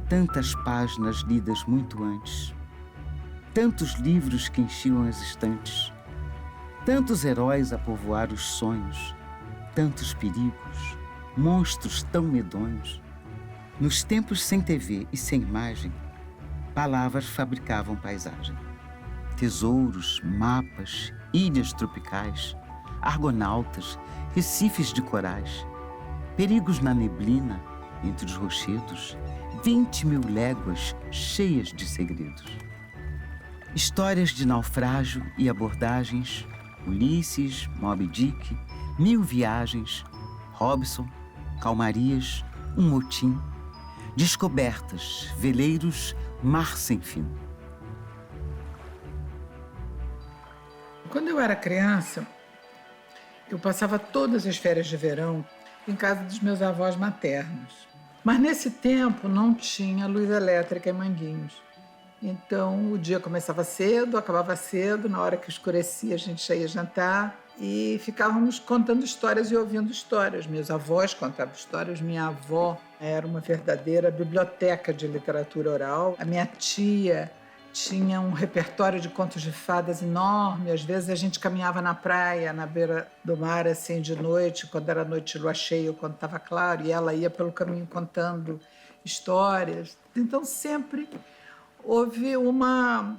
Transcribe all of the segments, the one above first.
Tantas páginas lidas muito antes, tantos livros que enchiam as estantes, tantos heróis a povoar os sonhos, tantos perigos, monstros tão medonhos. Nos tempos sem TV e sem imagem, palavras fabricavam paisagem. Tesouros, mapas, ilhas tropicais, argonautas, recifes de corais, perigos na neblina, entre os rochedos, 20.000 léguas cheias de segredos. Histórias de naufrágio e abordagens, Ulisses, Moby Dick, 1000 viagens, Robson, calmarias, um motim, descobertas, veleiros, mar sem fim. Quando eu era criança, eu passava todas as férias de verão em casa dos meus avós maternos. Mas nesse tempo não tinha luz elétrica em Manguinhos. Então o dia começava cedo, acabava cedo, na hora que escurecia a gente já ia jantar e ficávamos contando histórias e ouvindo histórias. Meus avós contavam histórias, minha avó era uma verdadeira biblioteca de literatura oral. A minha tia tinha um repertório de contos de fadas enorme. Às vezes a gente caminhava na praia, na beira do mar, assim, de noite, quando era noite de lua cheia, quando estava claro, e ela ia pelo caminho contando histórias. Então sempre houve uma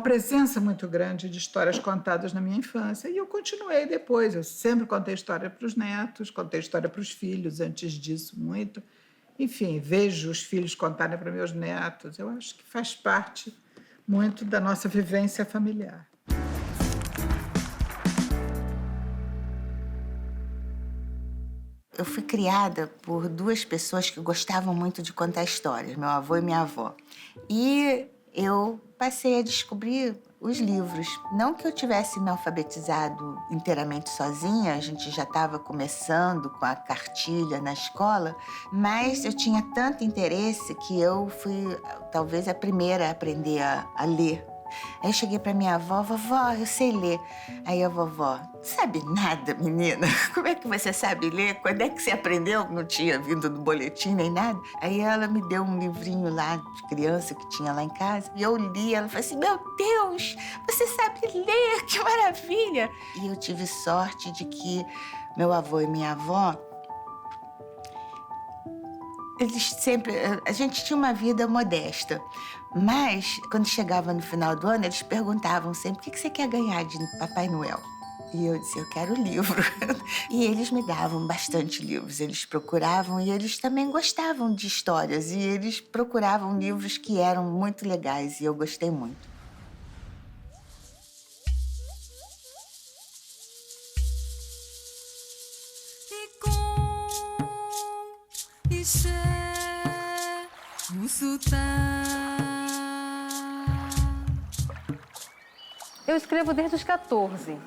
presença muito grande de histórias contadas na minha infância. E eu continuei depois. Eu sempre contei história para os netos, contei história para os filhos, antes disso muito. Enfim, vejo os filhos contarem para meus netos. Eu acho que faz parte muito da nossa vivência familiar. Eu fui criada por duas pessoas que gostavam muito de contar histórias, meu avô e minha avó. E eu passei a descobrir os livros. Não que eu tivesse me alfabetizado inteiramente sozinha, a gente já estava começando com a cartilha na escola, mas eu tinha tanto interesse que eu fui talvez a primeira a aprender a ler. Aí eu cheguei pra minha avó, vovó, eu sei ler. Aí a vovó, sabe nada, menina? Como é que você sabe ler? Quando é que você aprendeu? Não tinha vindo do boletim nem nada. Aí ela me deu um livrinho lá de criança que tinha lá em casa. E eu li, ela falou assim, meu Deus, você sabe ler, que maravilha! E eu tive sorte de que meu avô e minha avó, eles sempre... A gente tinha uma vida modesta. Mas, quando chegava no final do ano, eles perguntavam sempre, o que você quer ganhar de Papai Noel? E eu dizia, eu quero livro. E eles me davam bastante livros. Eles procuravam e eles também gostavam de histórias. E eles procuravam livros que eram muito legais e eu gostei muito. Eu escrevo desde os 14.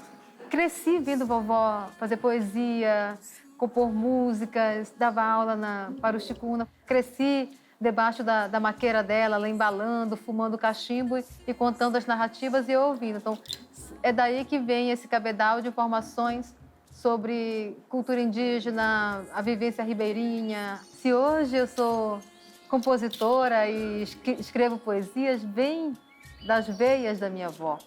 Cresci vendo vovó fazer poesia, compor músicas, dava aula para o Chicuna. Cresci debaixo da maqueira dela, ela embalando, fumando cachimbo e contando as narrativas e eu ouvindo. Então, é daí que vem esse cabedal de informações sobre cultura indígena, a vivência ribeirinha. Se hoje eu sou compositora e escrevo poesias, vem das veias da minha avó.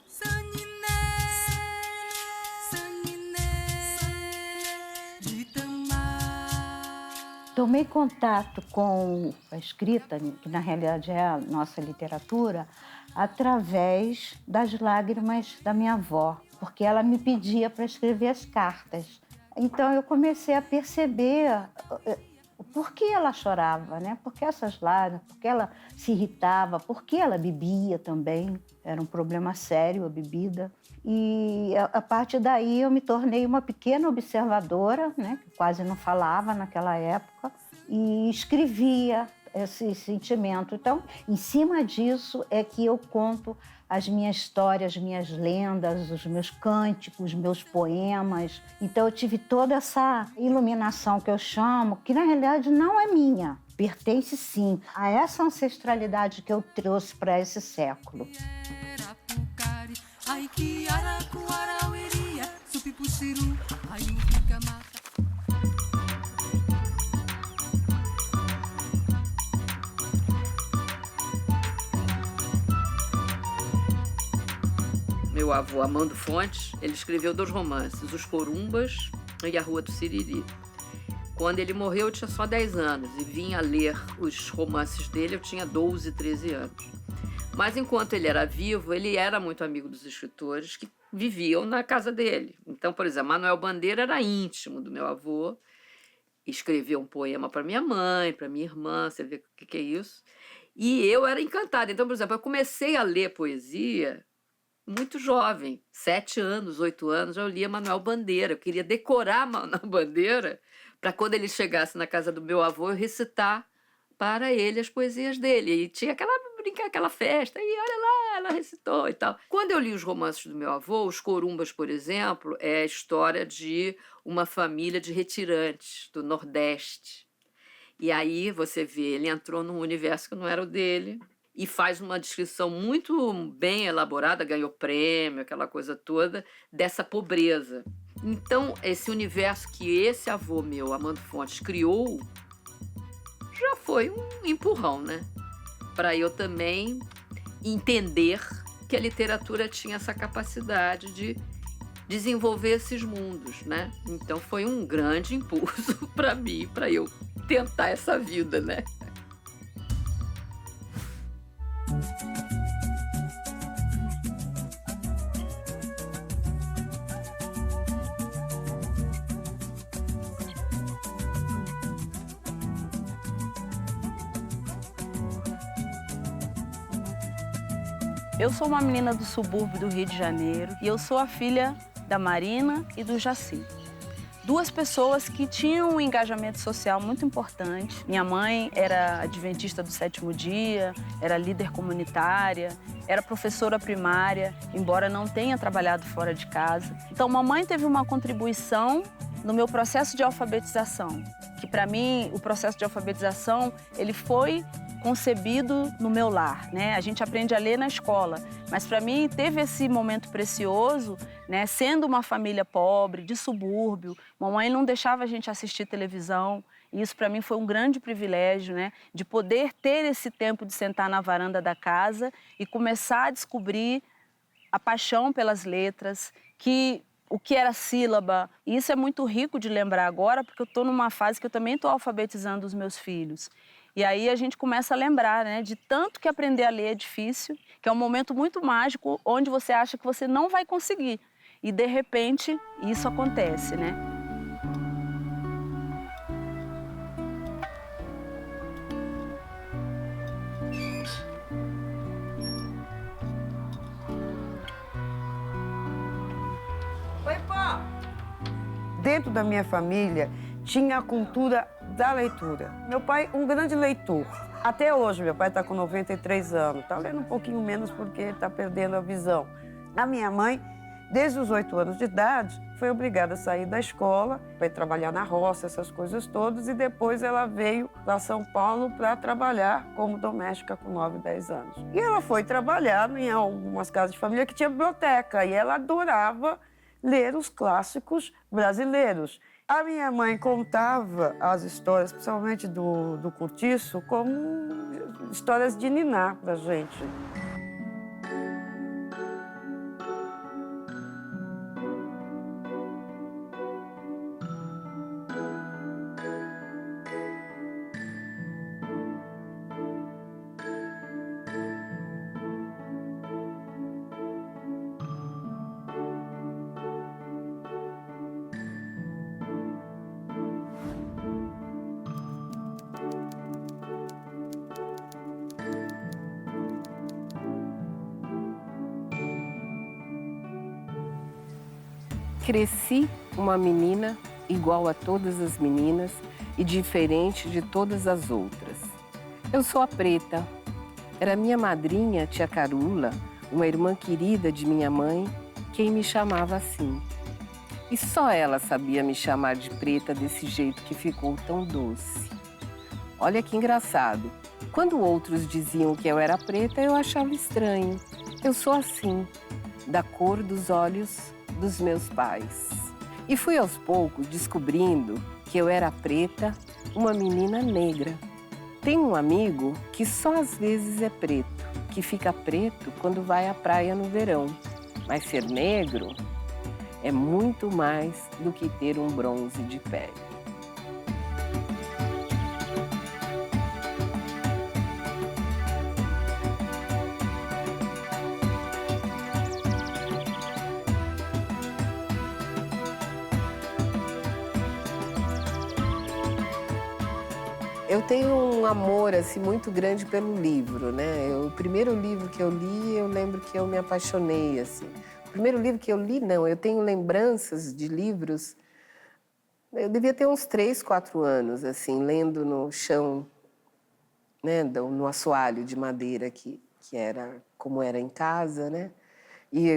Tomei contato com a escrita, que na realidade é a nossa literatura, através das lágrimas da minha avó, porque ela me pedia para escrever as cartas. Então eu comecei a perceber por que ela chorava, né? Por que essas lágrimas, por que ela se irritava, por que ela bebia também. Era um problema sério a bebida. E a partir daí eu me tornei uma pequena observadora, né? Que quase não falava naquela época, e escrevia esse sentimento. Então, em cima disso é que eu conto as minhas histórias, as minhas lendas, os meus cânticos, os meus poemas. Então eu tive toda essa iluminação que eu chamo, que na realidade não é minha, pertence sim a essa ancestralidade que eu trouxe para esse século. meu avô Amando Fontes, ele escreveu 2 romances, Os Corumbas e A Rua do Siriri. Quando ele morreu, eu tinha só 10 anos e vinha ler os romances dele, eu tinha 12, 13 anos. Mas enquanto ele era vivo, ele era muito amigo dos escritores que viviam na casa dele. Então, por exemplo, Manuel Bandeira era íntimo do meu avô, escreveu um poema para minha mãe, para minha irmã, você vê o que é isso. E eu era encantada. Então, por exemplo, eu comecei a ler poesia muito jovem, 7 anos, 8 anos, eu lia Manuel Bandeira. Eu queria decorar Manuel Bandeira para quando ele chegasse na casa do meu avô, eu recitar para ele as poesias dele. E tinha aquela festa, e olha lá, ela recitou e tal. Quando eu li os romances do meu avô, Os Corumbas, por exemplo, é a história de uma família de retirantes do Nordeste. E aí você vê, ele entrou num universo que não era o dele e faz uma descrição muito bem elaborada, ganhou prêmio, aquela coisa toda, dessa pobreza. Então, esse universo que esse avô meu, Amando Fontes, criou, já foi um empurrão, né? Para eu também entender que a literatura tinha essa capacidade de desenvolver esses mundos, né? Então, foi um grande impulso para mim, para eu tentar essa vida, né? Eu sou uma menina do subúrbio do Rio de Janeiro e eu sou a filha da Marina e do Jaci. 2 pessoas que tinham um engajamento social muito importante. Minha mãe era adventista do 7º dia, era líder comunitária, era professora primária, embora não tenha trabalhado fora de casa. Então, mamãe teve uma contribuição no meu processo de alfabetização, que para mim o processo de alfabetização ele foi concebido no meu lar, né? A gente aprende a ler na escola, mas para mim teve esse momento precioso, né? Sendo uma família pobre, de subúrbio, mamãe não deixava a gente assistir televisão, e isso para mim foi um grande privilégio, né? De poder ter esse tempo de sentar na varanda da casa e começar a descobrir a paixão pelas letras, o que era sílaba. E isso é muito rico de lembrar agora, porque eu estou numa fase que eu também estou alfabetizando os meus filhos. E aí a gente começa a lembrar, né, de tanto que aprender a ler é difícil, que é um momento muito mágico, onde você acha que você não vai conseguir. E, de repente, isso acontece, né? Oi, pó! Dentro da minha família, tinha a cultura da leitura. Meu pai, um grande leitor. Até hoje, meu pai está com 93 anos. Está lendo um pouquinho menos porque está perdendo a visão. A minha mãe, desde os 8 anos de idade, foi obrigada a sair da escola para ir trabalhar na roça, essas coisas todas. E depois ela veio para São Paulo para trabalhar como doméstica com 9, 10 anos. E ela foi trabalhar em algumas casas de família que tinha biblioteca. E ela adorava ler os clássicos brasileiros. A minha mãe contava as histórias, principalmente do Cortiço, como histórias de niná pra gente. Cresci uma menina igual a todas as meninas e diferente de todas as outras. Eu sou a Preta. Era minha madrinha, tia Carula, uma irmã querida de minha mãe, quem me chamava assim. E só ela sabia me chamar de Preta desse jeito que ficou tão doce. Olha que engraçado. Quando outros diziam que eu era preta, eu achava estranho. Eu sou assim, da cor dos olhos dos meus pais. E fui aos poucos descobrindo que eu era preta, uma menina negra. Tenho um amigo que só às vezes é preto, que fica preto quando vai à praia no verão. Mas ser negro é muito mais do que ter um bronze de pele. Eu tenho um amor assim muito grande pelo livro, né? O primeiro livro que eu li, eu lembro que eu me apaixonei assim. O primeiro livro que eu li, não, eu tenho lembranças de livros. Eu devia ter uns 3, 4 anos assim, lendo no chão, né, no assoalho de madeira que era como era em casa, né? E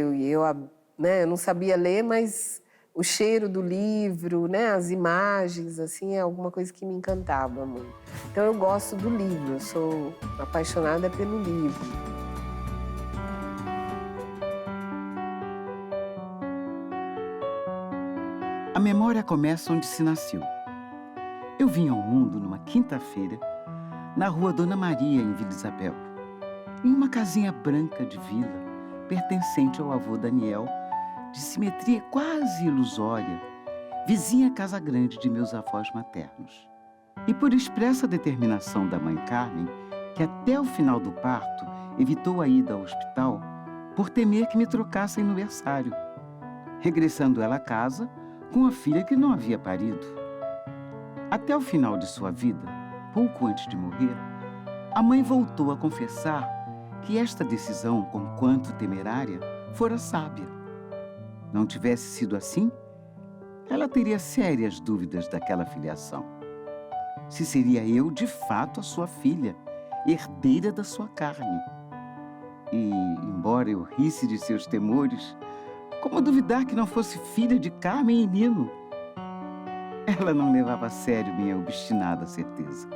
né, eu não sabia ler, mas o cheiro do livro, né, as imagens, assim, é alguma coisa que me encantava muito. Então eu gosto do livro, eu sou apaixonada pelo livro. A memória começa onde se nasceu. Eu vim ao mundo numa quinta-feira, na rua Dona Maria, em Vila Isabel, em uma casinha branca de vila, pertencente ao avô Daniel, de simetria quase ilusória, vizinha casa grande de meus avós maternos. E por expressa determinação da mãe Carmen, que até o final do parto evitou a ida ao hospital por temer que me trocassem no berçário, regressando ela a casa com a filha que não havia parido. Até o final de sua vida, pouco antes de morrer, a mãe voltou a confessar que esta decisão, conquanto temerária, fora sábia. Não tivesse sido assim, ela teria sérias dúvidas daquela filiação. Se seria eu, de fato, a sua filha, herdeira da sua carne. E, embora eu risse de seus temores, como duvidar que não fosse filha de Carmen e Nino? Ela não levava a sério minha obstinada certeza.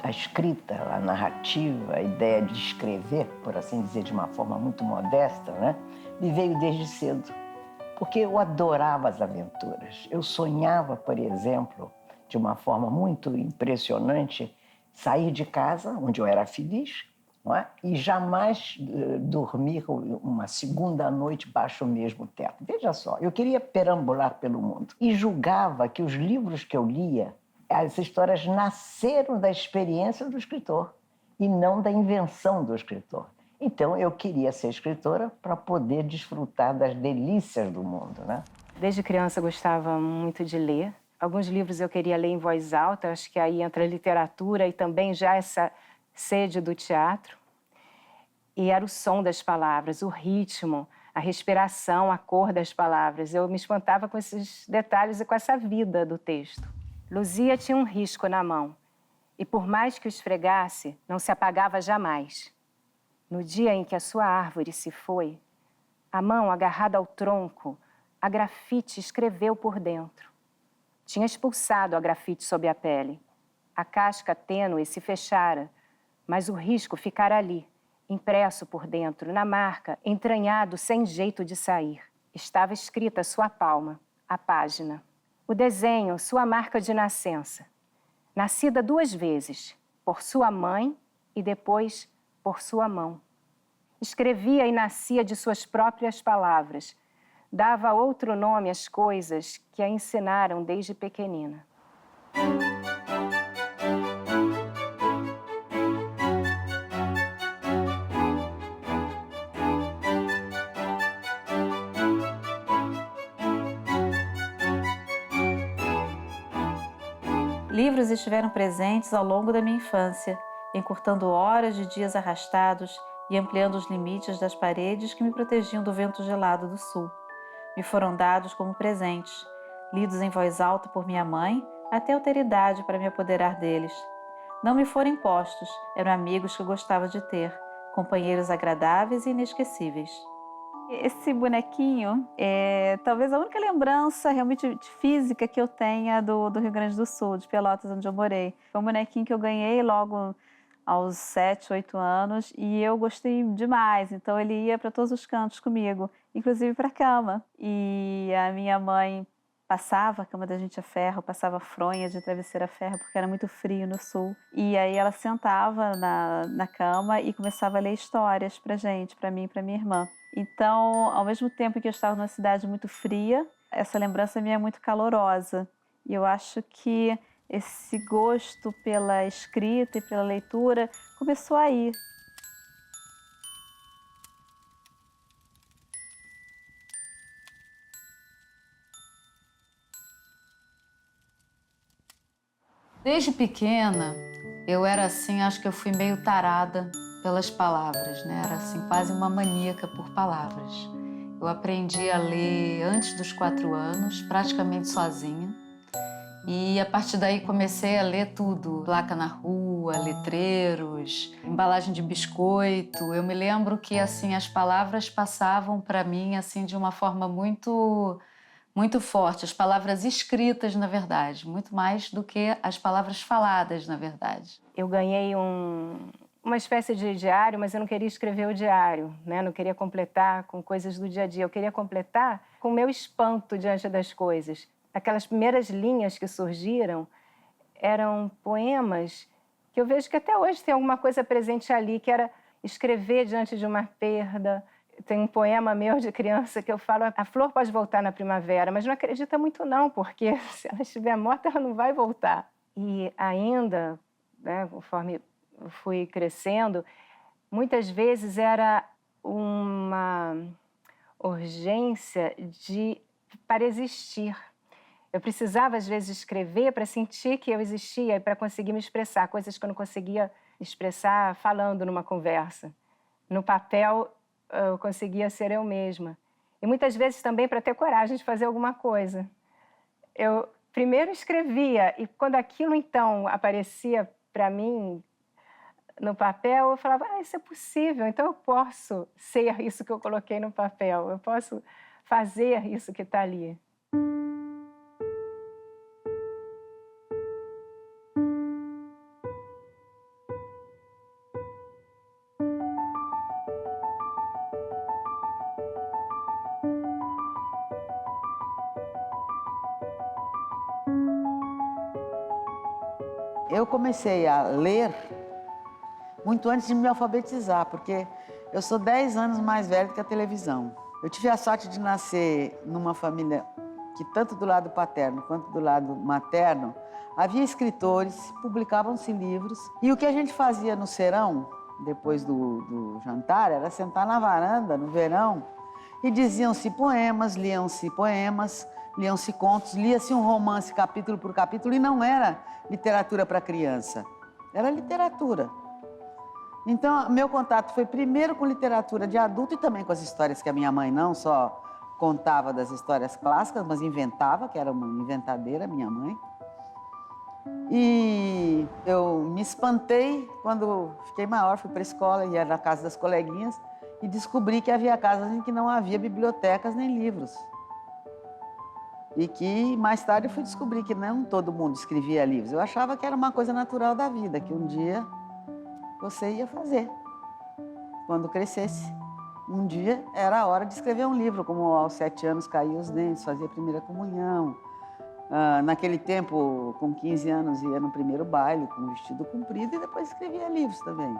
A escrita, a narrativa, a ideia de escrever, por assim dizer, de uma forma muito modesta, né, me veio desde cedo. Porque eu adorava as aventuras. Eu sonhava, por exemplo, de uma forma muito impressionante, sair de casa, onde eu era feliz, não é? E jamais dormir uma segunda noite baixo o mesmo teto. Veja só, eu queria perambular pelo mundo e julgava que os livros que eu lia, as histórias nasceram da experiência do escritor e não da invenção do escritor. Então, eu queria ser escritora para poder desfrutar das delícias do mundo, né? Desde criança, eu gostava muito de ler. Alguns livros eu queria ler em voz alta, acho que aí entra a literatura e também já essa sede do teatro. E era o som das palavras, o ritmo, a respiração, a cor das palavras. Eu me espantava com esses detalhes e com essa vida do texto. Luzia tinha um risco na mão e, por mais que o esfregasse, não se apagava jamais. No dia em que a sua árvore se foi, a mão agarrada ao tronco, a grafite escreveu por dentro. Tinha expulsado a grafite sob a pele. A casca tênue se fechara, mas o risco ficara ali, impresso por dentro, na marca, entranhado sem jeito de sair. Estava escrita sua palma, a página. O desenho, sua marca de nascença. Nascida 2 vezes, por sua mãe e depois por sua mão. Escrevia e nascia de suas próprias palavras. Dava outro nome às coisas que a ensinaram desde pequenina. Livros estiveram presentes ao longo da minha infância, encurtando horas de dias arrastados e ampliando os limites das paredes que me protegiam do vento gelado do sul. Me foram dados como presentes, lidos em voz alta por minha mãe, até eu ter idade para me apoderar deles. Não me foram impostos, eram amigos que eu gostava de ter, companheiros agradáveis e inesquecíveis. Esse bonequinho é talvez a única lembrança realmente física que eu tenha do Rio Grande do Sul, de Pelotas, onde eu morei. Foi um bonequinho que eu ganhei logo aos 7, 8 anos e eu gostei demais. Então ele ia para todos os cantos comigo, inclusive para a cama. E a minha mãe passava a cama da gente a ferro, passava fronha de travesseiro a ferro, porque era muito frio no sul. E aí ela sentava na cama e começava a ler histórias pra gente, pra mim e pra minha irmã. Então, ao mesmo tempo que eu estava numa cidade muito fria, essa lembrança minha é muito calorosa. E eu acho que esse gosto pela escrita e pela leitura começou aí. Desde pequena, eu era assim, acho que eu fui meio tarada pelas palavras, né? Era assim, quase uma maníaca por palavras. Eu aprendi a ler antes dos 4 anos, praticamente sozinha. E a partir daí comecei a ler tudo. Placa na rua, letreiros, embalagem de biscoito. Eu me lembro que assim as palavras passavam para mim assim de uma forma muito forte, as palavras escritas, na verdade, muito mais do que as palavras faladas, na verdade. Eu ganhei uma espécie de diário, mas eu não queria escrever o diário, né? Não queria completar com coisas do dia a dia. Eu queria completar com o meu espanto diante das coisas. Aquelas primeiras linhas que surgiram eram poemas que eu vejo que até hoje tem alguma coisa presente ali, que era escrever diante de uma perda. Tem um poema meu de criança que eu falo: a flor pode voltar na primavera, mas não acredita muito não, porque se ela estiver morta, ela não vai voltar. E ainda, né, conforme eu fui crescendo, muitas vezes era uma urgência para existir. Eu precisava, às vezes, escrever para sentir que eu existia e para conseguir me expressar, coisas que eu não conseguia expressar falando numa conversa. No papel, eu conseguia ser eu mesma. E muitas vezes também para ter coragem de fazer alguma coisa. Eu primeiro escrevia e quando aquilo então aparecia para mim no papel, eu falava: isso é possível, então eu posso ser isso que eu coloquei no papel, eu posso fazer isso que está ali. Eu comecei a ler muito antes de me alfabetizar, porque eu sou 10 anos mais velha do que a televisão. Eu tive a sorte de nascer numa família que, tanto do lado paterno quanto do lado materno, havia escritores, publicavam-se livros. E o que a gente fazia no serão, depois do jantar, era sentar na varanda, no verão, e diziam-se poemas, liam-se contos, lia-se um romance capítulo por capítulo, e não era literatura para criança, era literatura. Então, meu contato foi primeiro com literatura de adulto e também com as histórias que a minha mãe não só contava das histórias clássicas, mas inventava, que era uma inventadeira, minha mãe. E eu me espantei quando fiquei maior, fui para a escola, ia na casa das coleguinhas e descobri que havia casas em que não havia bibliotecas nem livros. E que mais tarde eu fui descobrir que não todo mundo escrevia livros. Eu achava que era uma coisa natural da vida, que um dia você ia fazer, quando crescesse. Um dia era a hora de escrever um livro, como aos 7 anos caía os dentes, fazia a primeira comunhão. Naquele tempo, com 15 anos, ia no primeiro baile com um vestido comprido e depois escrevia livros também.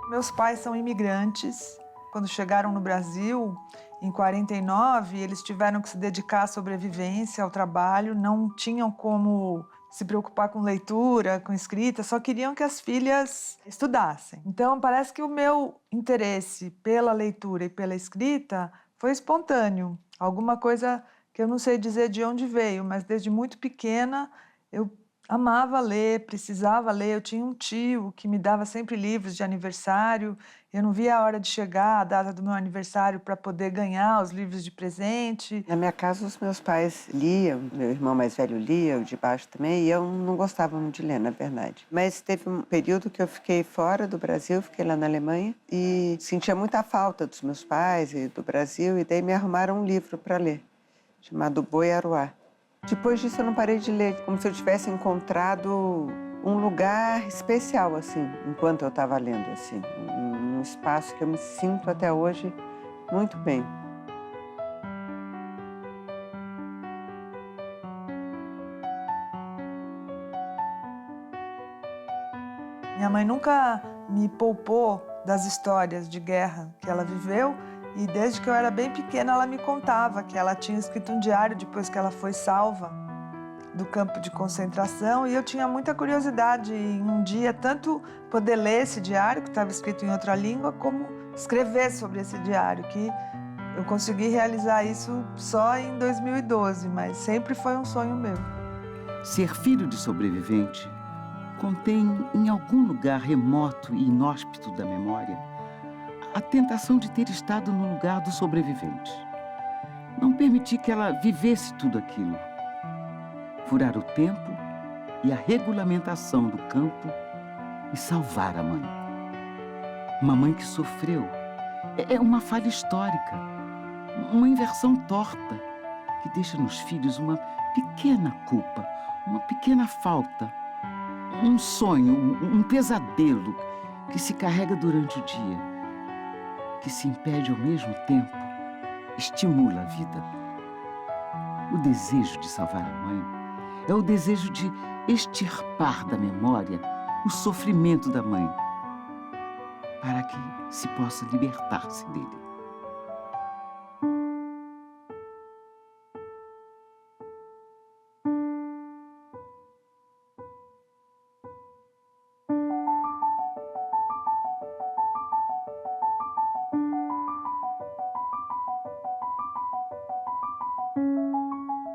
Meus pais são imigrantes. Quando chegaram no Brasil, em 49, eles tiveram que se dedicar à sobrevivência, ao trabalho, não tinham como se preocupar com leitura, com escrita, só queriam que as filhas estudassem. Então, parece que o meu interesse pela leitura e pela escrita foi espontâneo. Alguma coisa que eu não sei dizer de onde veio, mas desde muito pequena eu amava ler, precisava ler. Eu tinha um tio que me dava sempre livros de aniversário. Eu não via a hora de chegar a data do meu aniversário para poder ganhar os livros de presente. Na minha casa, os meus pais liam, meu irmão mais velho lia, o de baixo também, e eu não gostava muito de ler, na verdade. Mas teve um período que eu fiquei fora do Brasil, fiquei lá na Alemanha, e sentia muita falta dos meus pais e do Brasil, e daí me arrumaram um livro para ler, chamado Boi Aruá. Depois disso eu não parei de ler, como se eu tivesse encontrado um lugar especial, assim, enquanto eu estava lendo, assim. Um espaço que eu me sinto até hoje muito bem. Minha mãe nunca me poupou das histórias de guerra que ela viveu e desde que eu era bem pequena ela me contava que ela tinha escrito um diário depois que ela foi salva do campo de concentração e eu tinha muita curiosidade em um dia tanto poder ler esse diário que estava escrito em outra língua como escrever sobre esse diário, que eu consegui realizar isso só em 2012, mas sempre foi um sonho meu. Ser filho de sobrevivente contém, em algum lugar remoto e inóspito da memória, a tentação de ter estado no lugar do sobrevivente. Não permitir que ela vivesse tudo aquilo. Furar o tempo e a regulamentação do campo e salvar a mãe. Uma mãe que sofreu. É uma falha histórica, uma inversão torta que deixa nos filhos uma pequena culpa, uma pequena falta, um sonho, um pesadelo que se carrega durante o dia, que se impede ao mesmo tempo, estimula a vida. O desejo de salvar a mãe é o desejo de extirpar da memória o sofrimento da mãe, para que se possa libertar-se dele.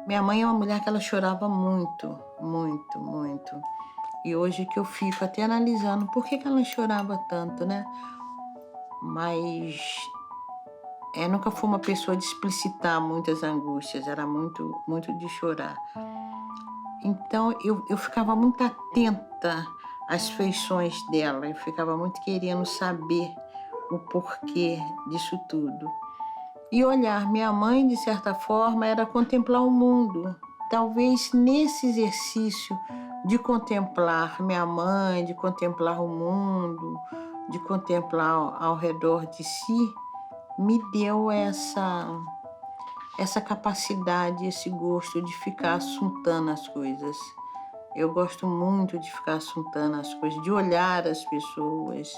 Minha mãe é uma mulher que ela chorava muito, muito, muito. E hoje que eu fico até analisando por que ela chorava tanto, né? Mas nunca foi uma pessoa de explicitar muitas angústias, era muito, muito de chorar. Então eu ficava muito atenta às feições dela, eu ficava muito querendo saber o porquê disso tudo. E olhar minha mãe, de certa forma, era contemplar o mundo. Talvez nesse exercício de contemplar minha mãe, de contemplar o mundo, de contemplar ao redor de si, me deu essa capacidade, esse gosto de ficar assuntando as coisas. Eu gosto muito de ficar assuntando as coisas, de olhar as pessoas.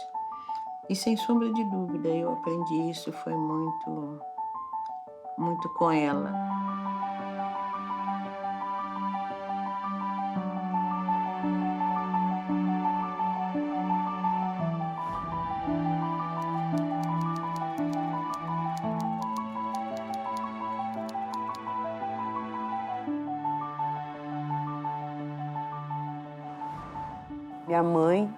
E sem sombra de dúvida, eu aprendi isso, foi muito com ela. Minha mãe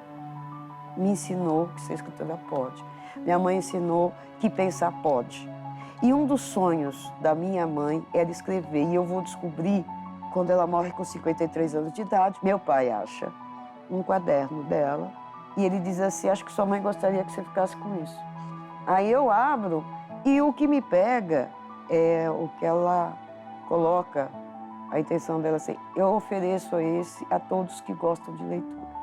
me ensinou que ser escritora pode. Minha mãe ensinou que pensar pode. E um dos sonhos da minha mãe era escrever. E eu vou descobrir quando ela morre com 53 anos de idade. Meu pai acha um caderno dela e ele diz assim, acho que sua mãe gostaria que você ficasse com isso. Aí eu abro e o que me pega é o que ela coloca, a intenção dela assim, eu ofereço a todos que gostam de leitura.